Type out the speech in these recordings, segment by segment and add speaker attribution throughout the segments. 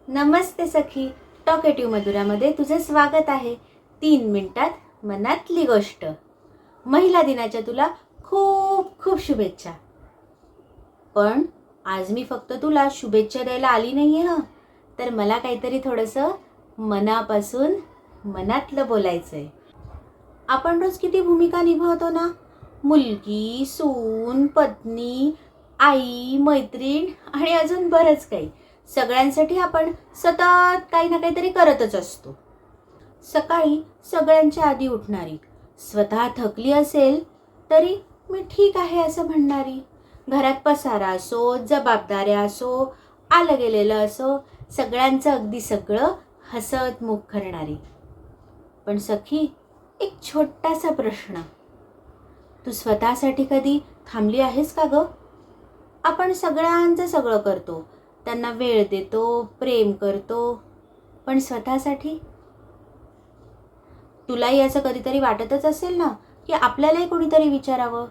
Speaker 1: नमस्ते सखी, talkative मधुरामध्ये तुझे स्वागत आहे. 3 मिनिटात मनातली गोष्ट. महिला दिनाच्या तुला खूप खूप शुभेच्छा. पण आज मी फक्त तुला शुभेच्छा द्यायला आली नाहीये हं, तर मला काहीतरी थोडंसं मनापासून मनातलं बोलायचंय. आपण रोज किती भूमिका निभावतो ना, मुलगी, सून, पत्नी, आई, मैत्रीण आणि अजून बरंच काही. सगळ्यांसाठी आपण सतत काही ना काहीतरी करतच असतो. सकाळी सगळ्यांच्या आधी उठणारी, स्वतः थकली असेल तरी मी ठीक आहे असं म्हणणारी, घरात पसारा असो, जबाबदाऱ्या असो, आलं गेलेलं असो, सगळ्यांचं अगदी सगळं हसत मुख करणारी. पण सखी, एक छोटासा प्रश्न. तू स्वतःसाठी कधी थांबली आहेस का गं? आपण सगळ्यांचं सगळं करतो, त्यांना वेळ देतो, प्रेम करतो, पण स्वतःसाठी? तुलाही असं कधीतरी वाटतच असेल ना, की आपल्यालाही कोणीतरी विचारावं,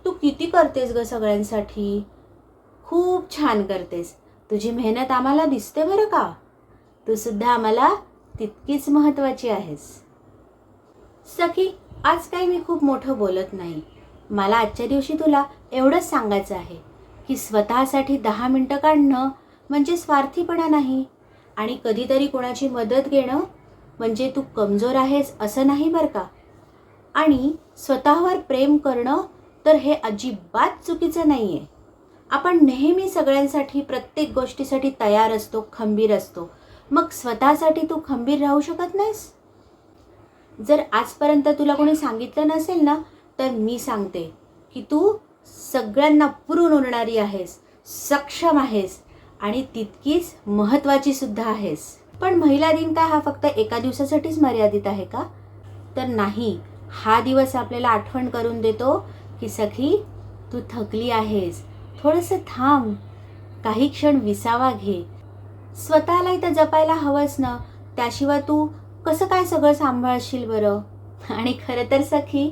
Speaker 1: तू किती करतेस गं सगळ्यांसाठी? खूप छान करतेस, तुझी मेहनत आम्हाला दिसते बरं का. तू सुद्धा आम्हाला तितकीच महत्त्वाची आहेस. सखी, आज काही मी खूप मोठं बोलत नाही. मला आजच्या दिवशी तुला एवढंच सांगायचं आहे की स्वतःसाठी 10 मिनटं काढणं म्हणजे स्वार्थीपणा नाही, आणि कधीतरी कोणाची मदत घेणं म्हणजे तू कमजोर आहेस असं नाही बरं का. आणि स्वतःवर प्रेम करणं तर हे अजिबात चुकीचं नाही आहे. आपण नेहमी सगळ्यांसाठी प्रत्येक गोष्टीसाठी तयार असतो, खंबीर असतो. मग स्वतःसाठी तू खंबीर राहू शकत नाहीस? जर आजपर्यंत तुला कोणी सांगितलं नसेल ना, तर मी सांगते की तू सगळ्यांना पुरून उरणारी आहेस, सक्षम आहेस आणि तितकीच महत्त्वाची सुद्धा आहेस. पण महिला दिन काय हा फक्त एका दिवसासाठीच मर्यादित आहे का? तर नाही. हा दिवस आपल्याला आठवण करून देतो की सखी, तू थकली आहेस, थोडंसं थांब, काही क्षण विसावा घे. स्वतःला इथं जपायला हवंच ना, त्याशिवाय तू कसं काय सगळं सांभाळशील बरं? आणि खरं तर सखी,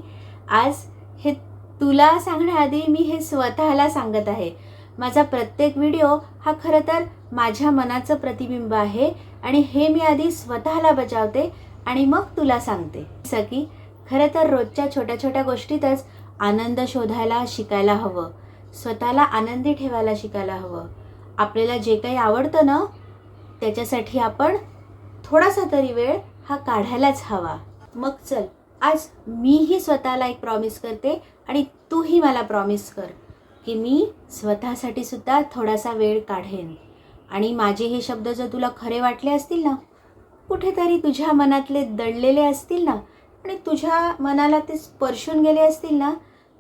Speaker 1: आज हे तुला सांगण्याआधी मी हे स्वतःला सांगत आहे. माझा प्रत्येक व्हिडिओ हा खरं तर माझ्या मनाचं प्रतिबिंब आहे, आणि हे मी आधी स्वतःला बजावते आणि मग तुला सांगते. सखी, खरं तर रोजच्या छोट्या छोट्या गोष्टीतच आनंद शोधायला शिकायला हवं, स्वतःला आनंदी ठेवायला शिकायला हवं. आपल्याला जे काही आवडतं ना, त्याच्यासाठी आपण थोडासा तरी वेळ हा काढायलाच हवा. मग चल, आज मीही स्वतःला एक प्रॉमिस करते आणि तूही मला प्रॉमिस कर की मी स्वतःसाठी सुद्धा थोडासा वेळ काढेन. आणि माझे हे शब्द जर तुला खरे वाटले असतील ना, कुठेतरी तुझ्या मनातले दडलेले असतील ना, आणि तुझ्या मनाला ते स्पर्शून गेले असतील ना,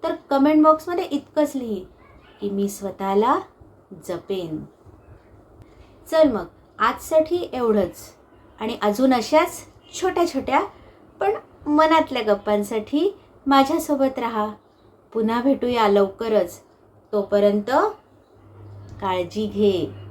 Speaker 1: तर कमेंट बॉक्समध्ये इतकंच लिही की मी स्वतःला जपेन. चल मग, आजसाठी एवढंच. आणि अजून अशाच छोट्या छोट्या पण मनातल्या गप्पांसाठी माझ्यासोबत राहा. पुन्हा भेटूया लवकरच. तोपर्यंत काळजी घे.